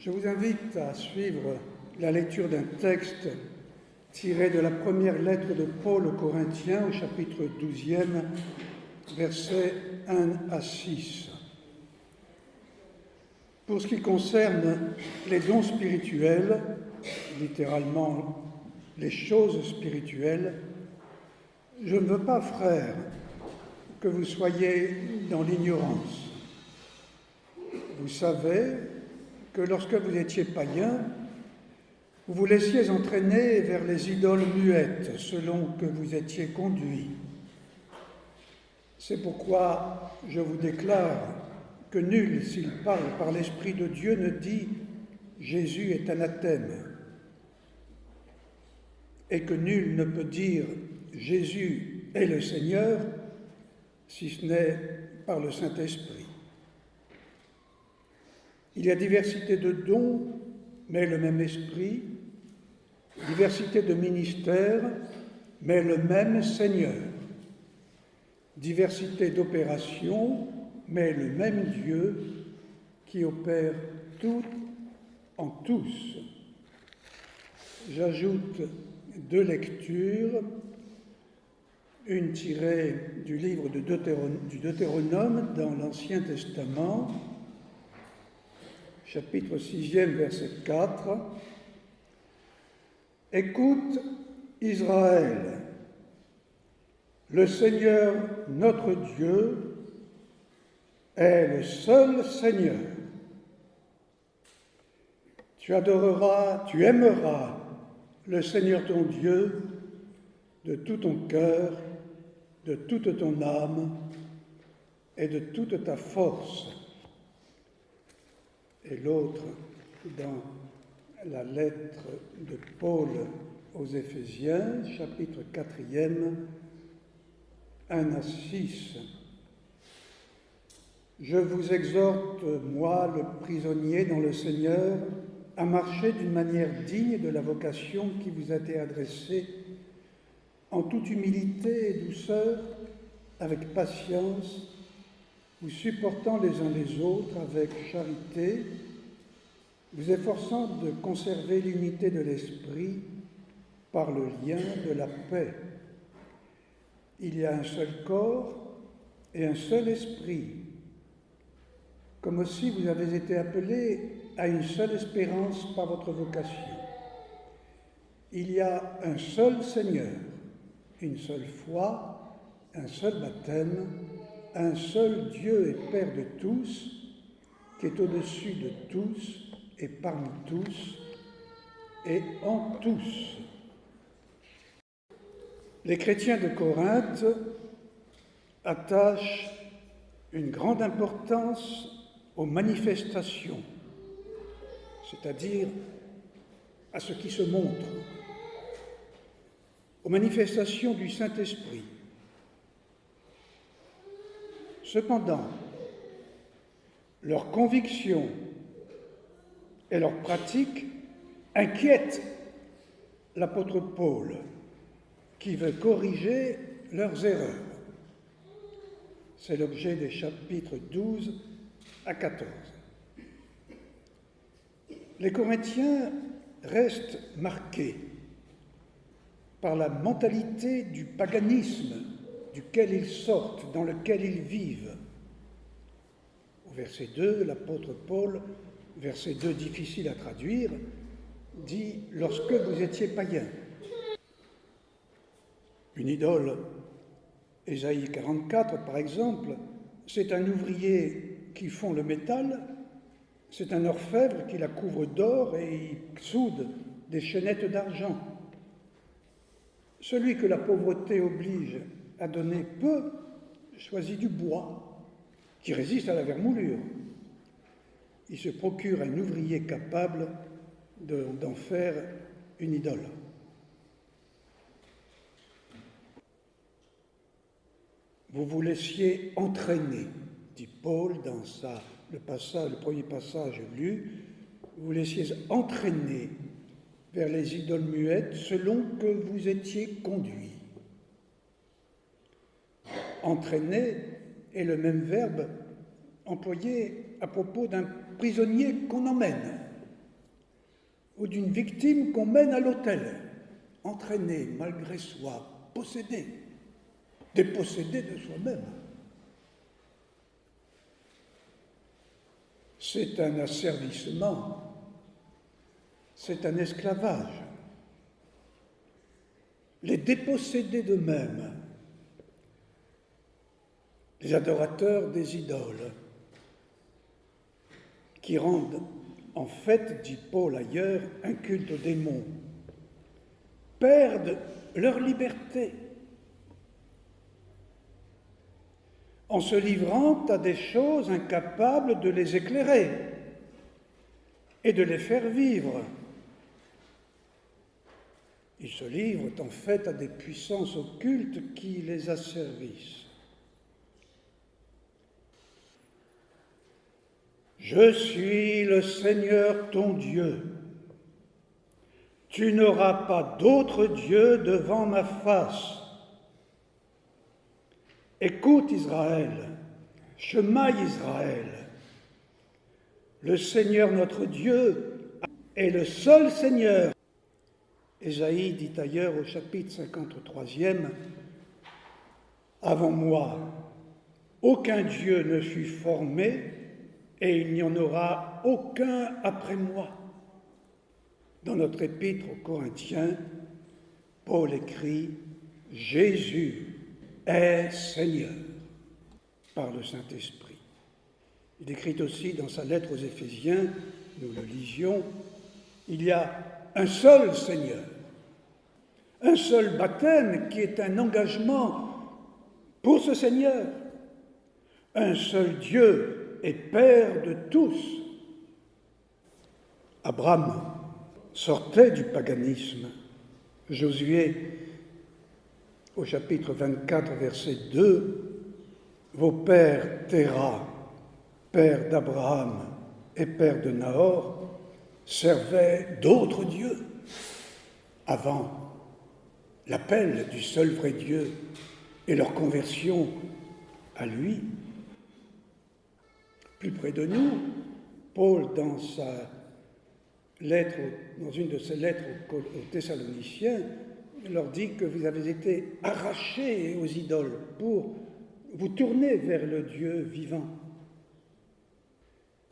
Je vous invite à suivre la lecture d'un texte tiré de la première lettre de Paul aux Corinthiens au chapitre 12, versets 1 à 6. Pour ce qui concerne les dons spirituels, littéralement les choses spirituelles, je ne veux pas, frères, que vous soyez dans l'ignorance. Vous savez que lorsque vous étiez païens, vous vous laissiez entraîner vers les idoles muettes selon que vous étiez conduits. C'est pourquoi je vous déclare que nul, s'il parle par l'Esprit de Dieu, ne dit « Jésus est anathème » et que nul ne peut dire « Jésus est le Seigneur » si ce n'est par le Saint-Esprit. Il y a diversité de dons, mais le même Esprit, diversité de ministères, mais le même Seigneur, diversité d'opérations, mais le même Dieu qui opère tout en tous. J'ajoute 2 lectures, une tirée du livre du Deutéronome dans l'Ancien Testament, chapitre 6, verset 4. « Écoute, Israël, le Seigneur notre Dieu est le seul Seigneur. Tu adoreras, tu aimeras le Seigneur ton Dieu de tout ton cœur, de toute ton âme et de toute ta force. » Et l'autre, dans la lettre de Paul aux Éphésiens, chapitre 4, 1 à 6. « Je vous exhorte, moi, le prisonnier dans le Seigneur, à marcher d'une manière digne de la vocation qui vous a été adressée, en toute humilité et douceur, avec patience, vous supportant les uns les autres avec charité, vous efforçant de conserver l'unité de l'esprit par le lien de la paix. Il y a un seul corps et un seul esprit, comme aussi vous avez été appelés à une seule espérance par votre vocation. Il y a un seul Seigneur, une seule foi, un seul baptême, un seul Dieu et Père de tous, qui est au-dessus de tous et parmi tous et en tous. » Les chrétiens de Corinthe attachent une grande importance aux manifestations, c'est-à-dire à ce qui se montre, aux manifestations du Saint-Esprit. Cependant, leurs convictions et leurs pratiques inquiètent l'apôtre Paul, qui veut corriger leurs erreurs. C'est l'objet des chapitres 12 à 14. Les Corinthiens restent marqués par la mentalité du paganisme duquel ils sortent, dans lequel ils vivent. Au verset 2, l'apôtre Paul, verset 2 difficile à traduire, dit « Lorsque vous étiez païens ». Une idole, Ésaïe 44 par exemple, c'est un ouvrier qui fond le métal, c'est un orfèvre qui la couvre d'or et il soude des chaînettes d'argent. Celui que la pauvreté oblige à donner peu choisit du bois qui résiste à la vermoulure. Il se procure un ouvrier capable d'en faire une idole. Vous vous laissiez entraîner, dit Paul dans le premier passage lu, vous vous laissiez entraîner vers les idoles muettes selon que vous étiez conduits. Entraîner est le même verbe employé à propos d'un prisonnier qu'on emmène. ou d'une victime qu'on mène à l'autel, entraîné malgré soi, possédé, dépossédé de soi-même. C'est un asservissement, c'est un esclavage. Les dépossédés d'eux-mêmes, les adorateurs des idoles, qui rendent en fait, dit Paul ailleurs, un culte aux démons, perdent leur liberté en se livrant à des choses incapables de les éclairer et de les faire vivre. Ils se livrent en fait à des puissances occultes qui les asservissent. Je suis le Seigneur ton Dieu. Tu n'auras pas d'autre Dieu devant ma face. Écoute Israël, Shema Israël. Le Seigneur notre Dieu est le seul Seigneur. Ésaïe dit ailleurs au chapitre 53e, « Avant moi, aucun Dieu ne fut formé, et il n'y en aura aucun après moi. » Dans notre épître aux Corinthiens, Paul écrit « Jésus est Seigneur » par le Saint-Esprit. Il écrit aussi dans sa lettre aux Éphésiens, nous le lisions, il y a un seul Seigneur, un seul baptême qui est un engagement pour ce Seigneur, un seul Dieu et Père de tous. Abraham sortait du paganisme. Josué, au chapitre 24, verset 2, « Vos pères Téra, père d'Abraham et père de Nahor, servaient d'autres dieux avant l'appel du seul vrai Dieu et leur conversion à lui. » Plus près de nous, Paul, dans une de ses lettres aux Thessaloniciens, leur dit que vous avez été arrachés aux idoles pour vous tourner vers le Dieu vivant.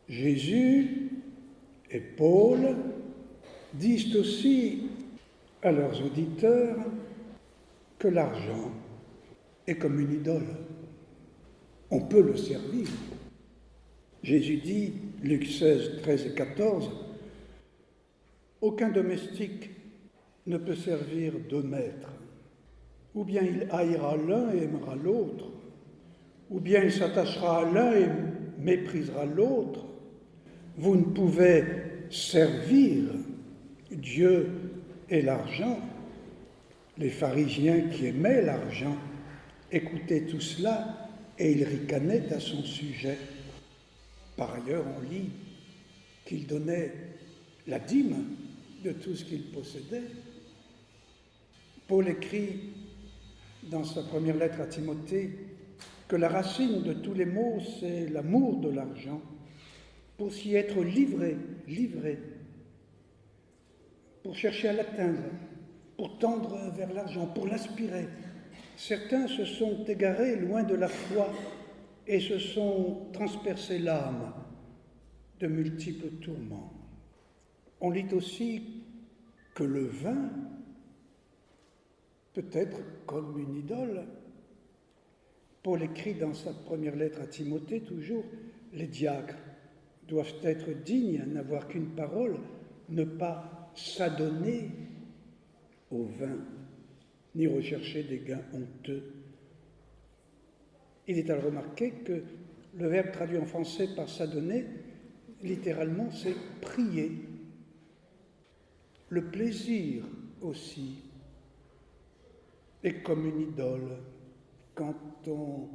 Jésus et Paul disent aussi à leurs auditeurs que l'argent est comme une idole. On peut le servir. Jésus dit, Luc 16, 13 et 14, « Aucun domestique ne peut servir deux maîtres. Ou bien il haïra l'un et aimera l'autre, ou bien il s'attachera à l'un et méprisera l'autre. Vous ne pouvez servir Dieu et l'argent. » Les pharisiens qui aimaient l'argent écoutaient tout cela et ils ricanaient à son sujet. Par ailleurs, on lit qu'il donnait la dîme de tout ce qu'il possédait. Paul écrit dans sa première lettre à Timothée que la racine de tous les maux, c'est l'amour de l'argent, pour s'y être livré, pour chercher à l'atteindre, pour tendre vers l'argent, pour l'aspirer. Certains se sont égarés loin de la foi et se sont transpercés l'âme de multiples tourments. On lit aussi que le vin peut être comme une idole. Paul écrit dans sa première lettre à Timothée toujours, les diacres doivent être dignes, n'avoir qu'une parole, ne pas s'adonner au vin, ni rechercher des gains honteux. Il est à remarquer que le verbe traduit en français par s'adonner, littéralement, c'est prier. Le plaisir aussi est comme une idole quand on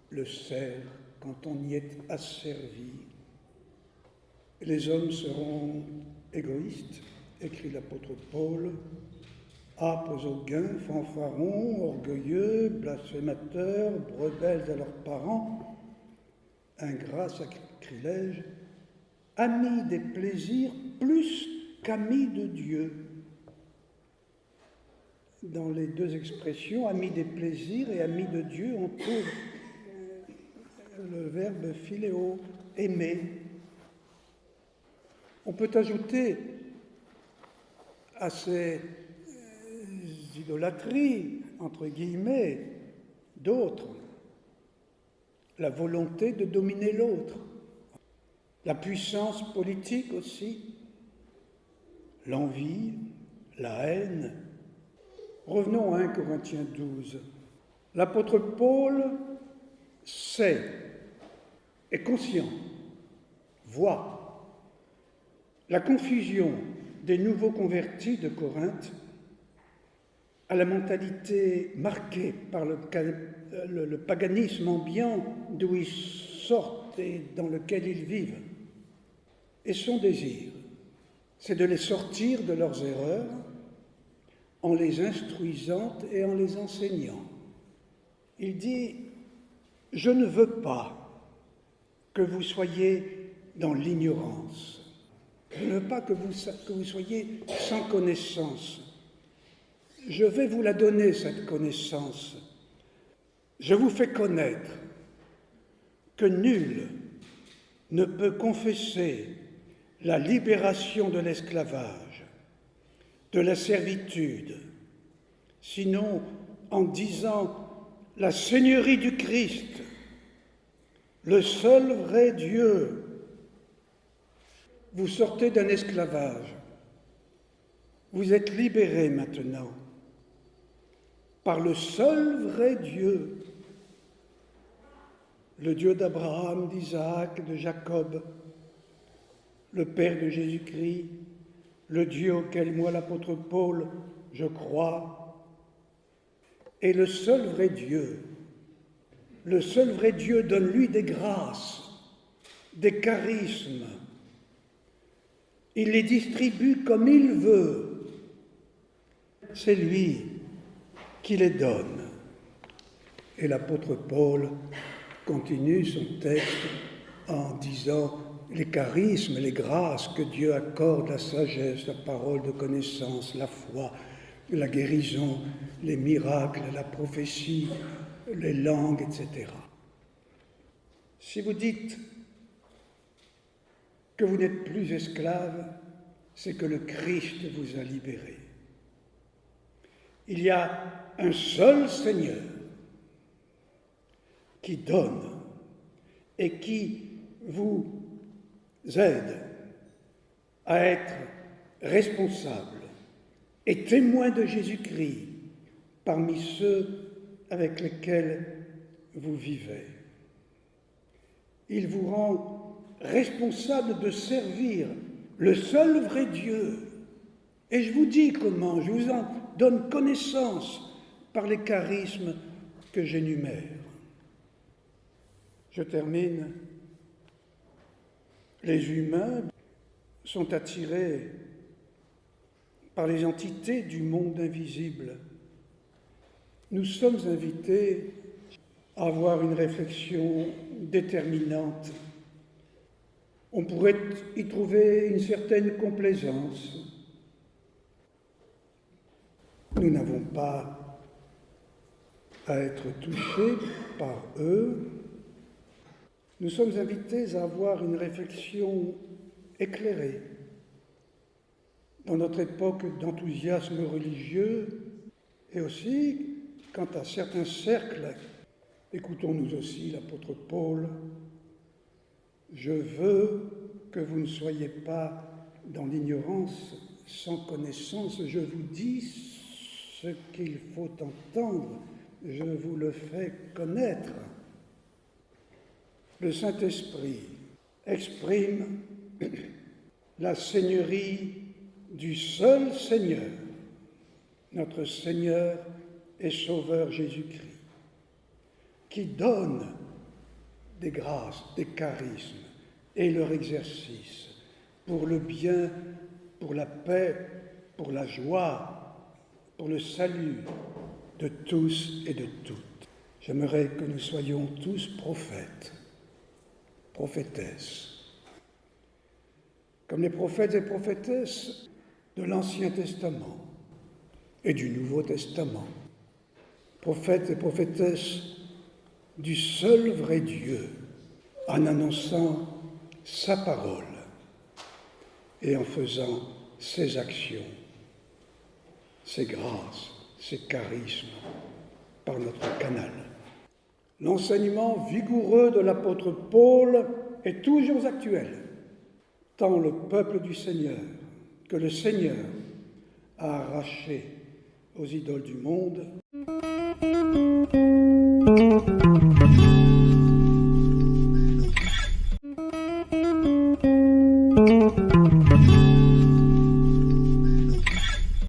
le sert, quand on y est asservi. Les hommes seront égoïstes, écrit l'apôtre Paul, âpres au gain, fanfarons, orgueilleux, blasphémateurs, rebelles à leurs parents, ingrats, sacrilèges, amis des plaisirs plus qu'amis de Dieu. Dans les deux expressions, amis des plaisirs et amis de Dieu, on trouve le verbe philéo, aimer. On peut ajouter à ces idolâtries, entre guillemets, d'autres, la volonté de dominer l'autre, la puissance politique aussi, l'envie, la haine. Revenons à 1 Corinthiens 12. L'apôtre Paul sait, est conscient, voit la confusion des nouveaux convertis de Corinthe à la mentalité marquée par le paganisme ambiant d'où ils sortent et dans lequel ils vivent. Et son désir, c'est de les sortir de leurs erreurs en les instruisant et en les enseignant. Il dit « Je ne veux pas que vous soyez dans l'ignorance. Je ne veux pas que vous soyez sans connaissance. Je vais vous la donner, cette connaissance. Je vous fais connaître que nul ne peut confesser la libération de l'esclavage, de la servitude, sinon en disant la Seigneurie du Christ, le seul vrai Dieu. Vous sortez d'un esclavage, vous êtes libérés maintenant par le seul vrai Dieu, le Dieu d'Abraham, d'Isaac, de Jacob, le Père de Jésus-Christ, le Dieu auquel moi, l'apôtre Paul, je crois, et le seul vrai Dieu. Le seul vrai Dieu donne lui des grâces, des charismes. Il les distribue comme il veut. C'est lui qui les donne. Et l'apôtre Paul continue son texte en disant les charismes, les grâces que Dieu accorde, la sagesse, la parole de connaissance, la foi, la guérison, les miracles, la prophétie, les langues, etc. Si vous dites que vous n'êtes plus esclave, c'est que le Christ vous a libéré. Il y a un seul Seigneur qui donne et qui vous aide à être responsable et témoin de Jésus-Christ parmi ceux avec lesquels vous vivez. Il vous rend responsable de servir le seul vrai Dieu. Et je vous dis comment, je vous en donne connaissance par les charismes que j'énumère. Je termine. Les humains sont attirés par les entités du monde invisible. Nous sommes invités à avoir une réflexion déterminante. On pourrait y trouver une certaine complaisance. Nous n'avons pas à être touchés par eux. Nous sommes invités à avoir une réflexion éclairée. Dans notre époque d'enthousiasme religieux, et aussi quant à certains cercles, écoutons-nous aussi l'apôtre Paul, « Je veux que vous ne soyez pas dans l'ignorance, sans connaissance, je vous dis ce qu'il faut entendre, je vous le fais connaître. » Le Saint-Esprit exprime la seigneurie du seul Seigneur, notre Seigneur et Sauveur Jésus-Christ, qui donne des grâces, des charismes et leur exercice pour le bien, pour la paix, pour la joie, pour le salut de tous et de toutes. J'aimerais que nous soyons tous prophètes, prophétesses. Comme les prophètes et prophétesses, de l'Ancien Testament et du Nouveau Testament, prophètes et prophétesses du seul vrai Dieu, en annonçant sa parole et en faisant ses actions, ses grâces, ses charismes par notre canal. L'enseignement vigoureux de l'apôtre Paul est toujours actuel, tant le peuple du Seigneur que le Seigneur a arraché aux idoles du monde